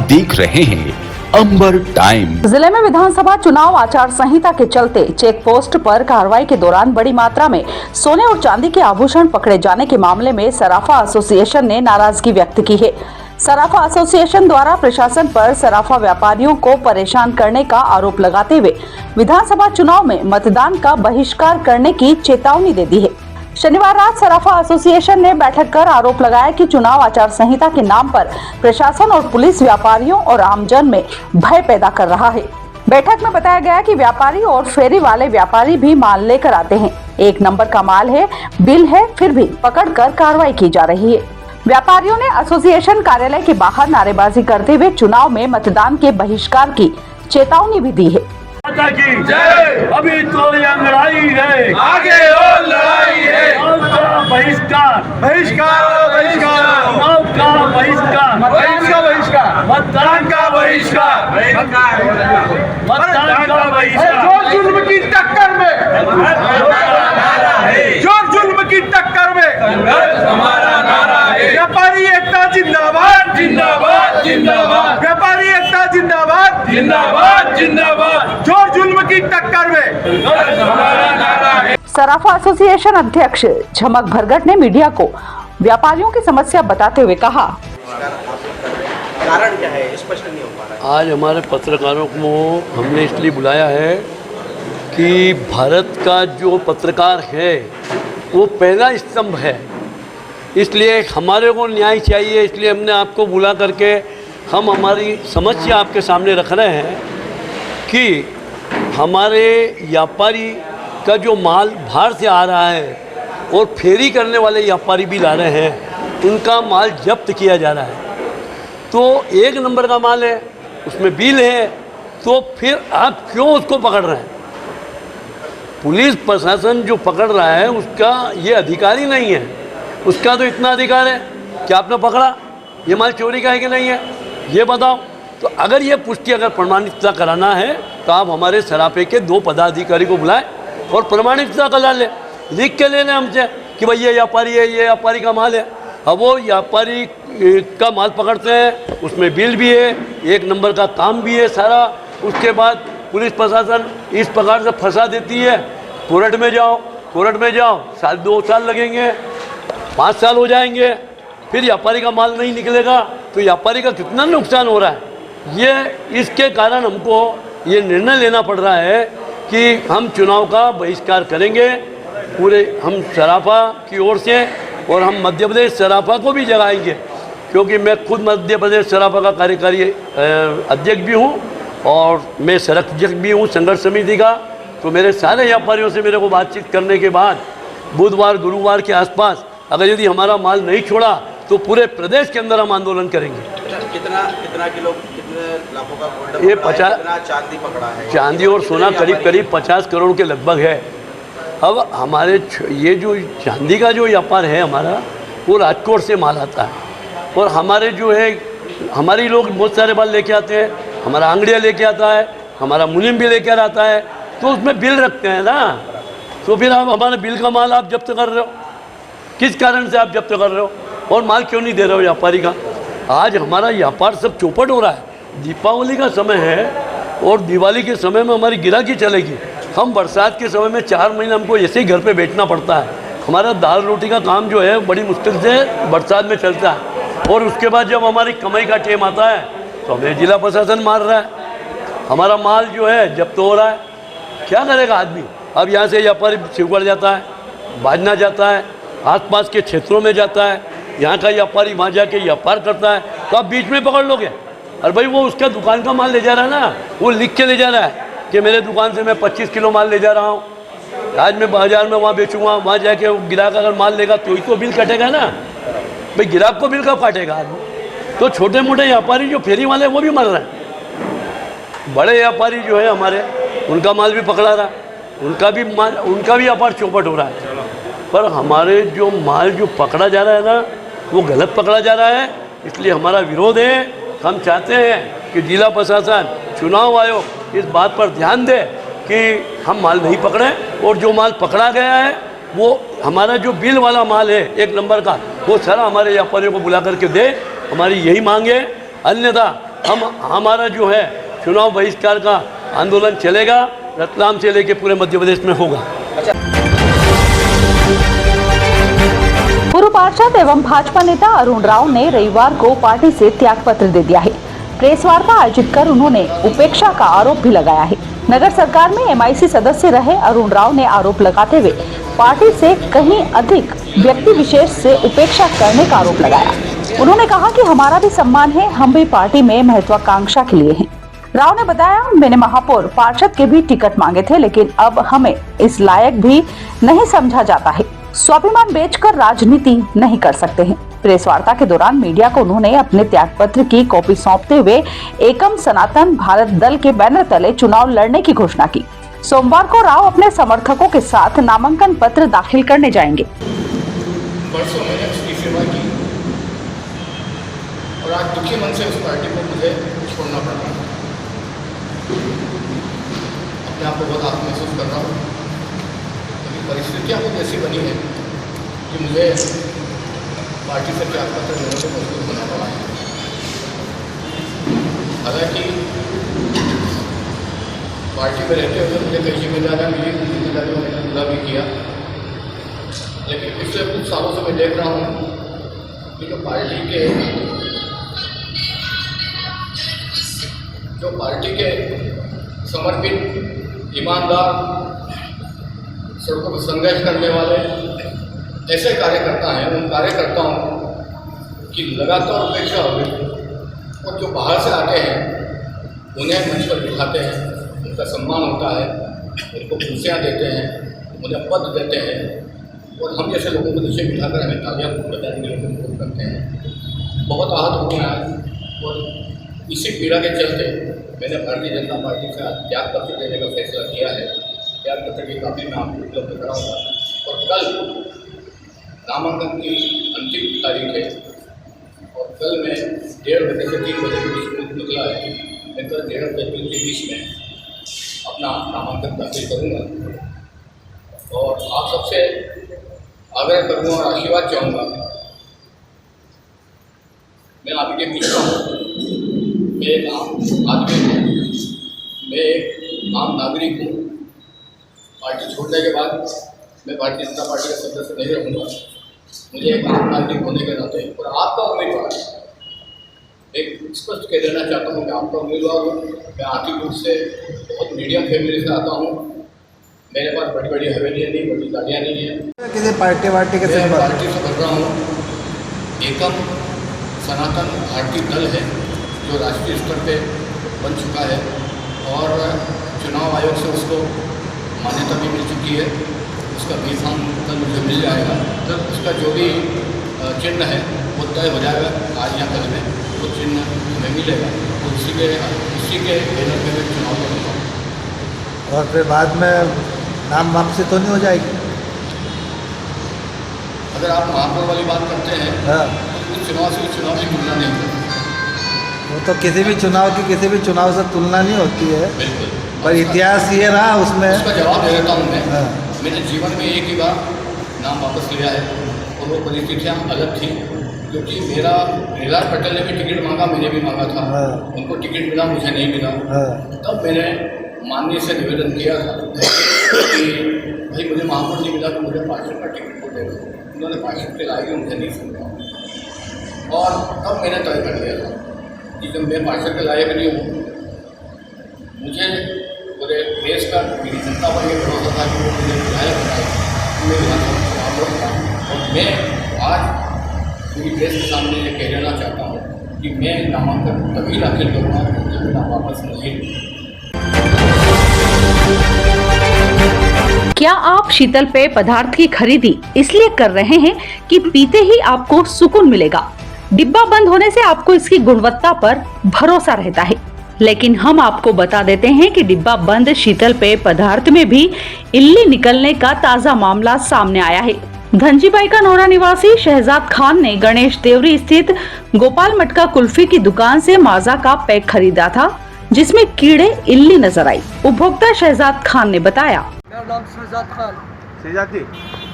देख रहे हैं अंबर टाइम। जिले में विधानसभा चुनाव आचार संहिता के चलते चेक पोस्ट पर कार्रवाई के दौरान बड़ी मात्रा में सोने और चांदी के आभूषण पकड़े जाने के मामले में सराफा एसोसिएशन ने नाराजगी व्यक्त की है। सराफा एसोसिएशन द्वारा प्रशासन पर सराफा व्यापारियों को परेशान करने का आरोप लगाते हुए विधानसभा चुनाव में मतदान का बहिष्कार करने की चेतावनी दे दी है। शनिवार रात सराफा एसोसिएशन ने बैठक कर आरोप लगाया कि चुनाव आचार संहिता के नाम पर प्रशासन और पुलिस व्यापारियों और आमजन में भय पैदा कर रहा है। बैठक में बताया गया कि व्यापारी और फेरी वाले व्यापारी भी माल लेकर आते हैं। 1 नंबर का माल है, बिल है, फिर भी पकड़कर कार्रवाई की जा रही है। व्यापारियों ने एसोसिएशन कार्यालय के बाहर नारेबाजी करते हुए चुनाव में मतदान के बहिष्कार की चेतावनी भी दी है। की जय। अभी तो यह लड़ाई है, आगे और लड़ाई है। बहिष्कार बहिष्कार बहिष्कार चुनाव का बहिष्कार, मतदान का बहिष्कार, मतदान का बहिष्कार, मतदान का बहिष्कार। जो जुल्म की टक्कर में, जो जुल्म की टक्कर में हमारा नारा है। व्यापारी एकता जिंदाबाद जिंदाबाद जिंदाबाद व्यापारी एकता जिंदाबाद जिंदाबाद जिंदाबाद। जो जुल्म की टक्कर में हमारा नारा है। सराफा एसोसिएशन अध्यक्ष झमक भरगट ने मीडिया को व्यापारियों की समस्या बताते हुए कहा, कारण क्या है, स्पष्ट नहीं हो पा रहा है। आज हमारे पत्रकारों को हमने इसलिए बुलाया है कि भारत का जो पत्रकार है वो पहला स्तंभ है, इसलिए हमारे को न्याय चाहिए। इसलिए हमने आपको बुला करके हम हमारी समस्या आपके सामने रख रहे हैं कि हमारे व्यापारी का जो माल बाहर से आ रहा है और फेरी करने वाले व्यापारी भी ला रहे हैं, उनका माल जब्त किया जा रहा है। तो 1 नंबर का माल है, उसमें बिल है, तो फिर आप क्यों उसको पकड़ रहे हैं? पुलिस प्रशासन जो पकड़ रहा है उसका ये अधिकार ही नहीं है। उसका तो इतना अधिकार है कि आपने पकड़ा, ये माल चोरी का है कि नहीं है ये बताओ। तो अगर ये पुष्टि अगर प्रमाणिकता कराना है तो आप हमारे सराफे के 2 पदाधिकारी को बुलाएं और प्रमाणिकता करा लें, लिख के ले लें हमसे कि भाई ये व्यापारी है, ये व्यापारी का माल है। अब वो व्यापारी का माल पकड़ते हैं, उसमें बिल भी है, 1 नंबर का काम भी है सारा। उसके बाद पुलिस प्रशासन इस प्रकार से फंसा देती है, कोर्ट में जाओ, कोर्ट में जाओ, 2 साल लगेंगे, 5 साल हो जाएंगे, फिर व्यापारी का माल नहीं निकलेगा तो व्यापारी का कितना नुकसान हो रहा है। ये इसके कारण हमको ये निर्णय लेना पड़ रहा है कि हम चुनाव का बहिष्कार करेंगे पूरे हम सराफा की ओर से, और हम मध्य प्रदेश सराफा को भी जगाएंगे, क्योंकि मैं खुद मध्य प्रदेश सराफा का कार्यकारी अध्यक्ष भी हूँ और मैं संरक्षक भी हूँ संघर्ष समिति का। तो मेरे सारे व्यापारियों से मेरे को बातचीत करने के बाद बुधवार गुरुवार के आसपास अगर यदि हमारा माल नहीं छोड़ा तो पूरे प्रदेश के अंदर हम आंदोलन करेंगे। कितना किलो, कितने लाखों का गोल्ड ये पकड़ा है, 50 कितना चांदी पकड़ा है? चांदी और सोना करीब 50 करोड़ के लगभग है। अब हमारे ये जो चांदी का जो व्यापार है हमारा, वो राजकोट से माल आता है, और हमारे जो है हमारे लोग बहुत सारे माल लेके आते हैं, हमारा आंगड़िया लेके आता है, हमारा मुलिम भी लेकर आता है, तो उसमें बिल रखते हैं ना। तो फिर आप हमारे बिल का माल आप जब्त कर रहे हो, किस कारण से आप जब्त कर रहे हो और माल क्यों नहीं दे रहे हो व्यापारी का? आज हमारा व्यापार सब चौपट हो रहा है। दीपावली का समय है और दिवाली के समय में हमारी गिराकी चलेगी। हम बरसात के समय में 4 महीने हमको ऐसे ही घर पे बैठना पड़ता है। हमारा दाल रोटी का काम जो है बड़ी मुश्किल से बरसात में चलता है, और उसके बाद जब हमारी कमाई का टाइम आता है तो हमें जिला प्रशासन मार रहा है, हमारा माल जो है जब्त हो रहा है। क्या करेगा आदमी? अब यहाँ से व्यापारी शिवगढ़ जाता है, बाजना जाता है, आसपास के क्षेत्रों में जाता है, यहाँ का व्यापारी वहाँ जाके व्यापार करता है, तो आप बीच में पकड़ लोगे। और भाई वो उसका दुकान का माल ले जा रहा है ना, वो लिख के ले जा रहा है कि मेरे दुकान से मैं 25 किलो माल ले जा रहा हूँ, आज मैं बाजार में वहाँ बेचूंगा, वहाँ जाके वो गिराक अगर माल लेगा तो ही तो बिल कटेगा ना। भाई गिराक को बिल कब काटेगा आदमी? तो छोटे मोटे व्यापारी जो फेरी वाले वो भी मर रहे हैं। बड़े व्यापारी जो है हमारे, उनका माल भी पकड़ा रहा है, उनका भी व्यापार चौपट हो रहा है। पर हमारे जो माल जो पकड़ा जा रहा है ना, वो गलत पकड़ा जा रहा है, इसलिए हमारा विरोध है। हम चाहते हैं कि जिला प्रशासन, चुनाव आयोग इस बात पर ध्यान दे कि हम माल नहीं पकड़ें, और जो माल पकड़ा गया है वो हमारा जो बिल वाला माल है 1 नंबर का, वो सारा हमारे व्यापारियों को बुला करके दे। हमारी यही मांग है, अन्यथा हमारा जो है चुनाव बहिष्कार का आंदोलन चलेगा, रतलाम से लेकर पूरे मध्य प्रदेश में होगा। पूर्व पार्षद एवं भाजपा नेता अरुण राव ने रविवार को पार्टी से त्यागपत्र दे दिया है। प्रेस वार्ता आयोजित कर उन्होंने उपेक्षा का आरोप भी लगाया है। नगर सरकार में MIC सदस्य रहे अरुण राव ने आरोप लगाते हुए पार्टी से कहीं अधिक व्यक्ति विशेष से उपेक्षा करने का आरोप लगाया। उन्होंने कहा कि हमारा भी सम्मान है, हम भी पार्टी में महत्वाकांक्षा के लिए हैं। राव ने बताया, मैंने महापौर पार्षद के भी टिकट मांगे थे, लेकिन अब हमें इस लायक भी नहीं समझा जाता है। स्वाभिमान बेचकर राजनीति नहीं कर सकते हैं। प्रेस वार्ता के दौरान मीडिया को उन्होंने अपने त्यागपत्र की कॉपी सौंपते हुए एकम सनातन भारत दल के बैनर तले चुनाव लड़ने की घोषणा की। सोमवार को राव अपने समर्थकों के साथ नामांकन पत्र दाखिल करने जाएंगे। परसों मैंने उसकी सेवा की और आज दुखी मन से उस पार्टी को मुझे छोड़ना पड़ रहा है। अपने आप को बहुत आत्म महसूस कर रहा हूँ, क्योंकि परिस्थितियाँ कुछ ऐसी बनी है कि मुझे पार्टी से त्यागपत्र लेने को मजबूर होना पड़ा है। हालांकि पार्टी में रहते हुए मुझे कई जिम्मेदारियाँ मिली, उन जिम्मेदारियों को मैंने पूरा भी किया, लेकिन पिछले कुछ सालों से मैं देख रहा हूँ कि जो पार्टी के समर्पित, ईमानदार, सड़कों पर संघर्ष करने वाले ऐसे कार्यकर्ता हैं, उन कार्यकर्ताओं की लगातार उपेक्षा हो गई और जो बाहर से आते हैं उन्हें मंच पर बिठाते हैं, उनका सम्मान होता है, उनको कुर्सियाँ देते हैं, उन्हें पद देते हैं और हम जैसे लोगों को नीचे बिठाकर हमें तालियां बजाने के लिए मजबूर करते हैं। बहुत आहत हो गया है और इसी पीड़ा के चलते मैंने भारतीय जनता पार्टी का त्यागपत्र देने का फैसला किया है। त्यागपत्र की कापी मैं आपको उपलब्ध कराऊँगा और कल नामांकन की अंतिम तारीख है और कल मैं 1:30 बजे से 3 बजे के बीच निकला है। मैं कल 1:30 बजे के बीच में अपना नामांकन दाखिल करूँगा और आप सबसे आग्रह करूँगा और आशीर्वाद चाहूँगा। मैं आपके बीच में मैं एक आम आदमी हूँ, मैं एक आम नागरिक हूँ। पार्टी छोड़ने के बाद मैं भारतीय जनता पार्टी का सदस्य नहीं रहूँगा। मुझे एक आम नागरिक होने के नाते और आपका उम्मीदवार एक स्पष्ट कह देना चाहता हूँ कि आपका उम्मीदवार हूँ। मैं आर्थिक रूप से बहुत मीडियम फैमिली से आता हूँ। मेरे पास बड़ी बड़ी हवेलियाँ नहीं, बड़ी गाड़ियाँ नहीं है। किसी पार्टी के मैं पार्टी से भर रहा हूँ। एकम सनातन भारतीय दल है जो राष्ट्रीय स्तर पे बन चुका है और चुनाव आयोग से उसको मान्यता भी मिल चुकी है। उसका B.Pharm कल मुझे मिल जाएगा, तब उसका जो भी चिन्ह है वो तय हो जाएगा। आज या कल में वो चिन्ह हमें मिलेगा, तो उसी के बैनर पे मैं चुनाव लड़ूंगा। और फिर बाद में नाम वापसी तो नहीं हो जाएगी? अगर आप महापौर वाली बात करते हैं तो इस चुनाव से उस चुनाव की तुलना नहीं करते। वो तो किसी भी चुनाव से तुलना नहीं होती है। बिल्कुल, पर इतिहास ये रहा उसमें। उसका जवाब दे देता हूँ मैं। मैंने जीवन में एक ही बार नाम वापस लिया है और वो परिस्थितियाँ अलग थी, क्योंकि मेरा प्रहलाद पटेल ने भी टिकट मांगा, मैंने भी मांगा था। उनको टिकट मिला, मुझे नहीं मिला। तब मैंने माननीय से निवेदन किया था कि भाई मुझे महापौर नहीं मिला तो मुझे पार्षद का टिकट को दे दो। उन्होंने पार्षद के लायक मुझे नहीं समझा और तब मैंने तय कर लिया था कि जब मैं पार्षद के लायक नहीं हूँ, मुझे पूरे देश का मेरी जनता पर यह भरोसा था कि वो मुझे विधायक बनाएगा। मैं विधानसभा और मैं आज पूरी देश के सामने ये कह देना चाहता हूँ कि मैं नामांकन तभी दाखिल करूँगा जब मैं वापस नहीं। क्या आप शीतल पेय पदार्थ की खरीदी इसलिए कर रहे हैं कि पीते ही आपको सुकून मिलेगा? डिब्बा बंद होने से आपको इसकी गुणवत्ता पर भरोसा रहता है, लेकिन हम आपको बता देते हैं कि डिब्बा बंद शीतल पेय पदार्थ में भी इल्ली निकलने का ताजा मामला सामने आया है। धनजीबाई का नोरा निवासी शहजाद खान ने गणेश देवरी स्थित गोपाल मटका कुल्फी की दुकान से माजा का पैक खरीदा था, जिसमें कीड़े इल्ली नजर आई। उपभोक्ता शहजाद खान ने बताया, मेरा नाम शहजाद खान। शहजाद जी,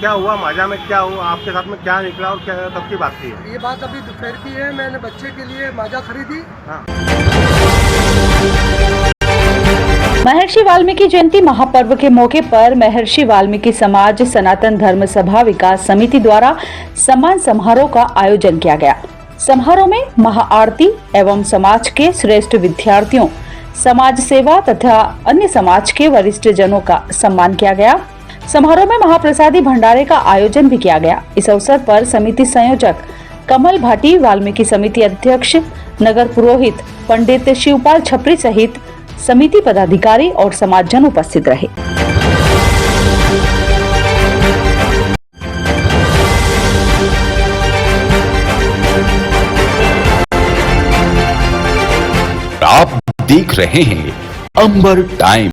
क्या हुआ, माजा में क्या हुआ, आपके साथ में क्या निकला और क्या कब की बात थी? ये बात अभी दोपहर की है। मैंने बच्चे के लिए माजा खरीदी। महर्षि वाल्मीकि जयंती महापर्व के मौके पर महर्षि वाल्मीकि समाज सनातन धर्म सभा विकास समिति द्वारा सम्मान समारोह का आयोजन किया गया। समारोह में महाआरती एवं समाज के श्रेष्ठ विद्यार्थियों, समाज सेवा तथा अन्य समाज के वरिष्ठ जनों का सम्मान किया गया। समारोह में महाप्रसादी भंडारे का आयोजन भी किया गया। इस अवसर पर समिति संयोजक कमल भाटी, वाल्मीकि समिति अध्यक्ष नगर पुरोहित पंडित शिवपाल छपरी सहित समिति पदाधिकारी और समाजजन उपस्थित रहे। आप देख रहे हैं अंबर टाइम।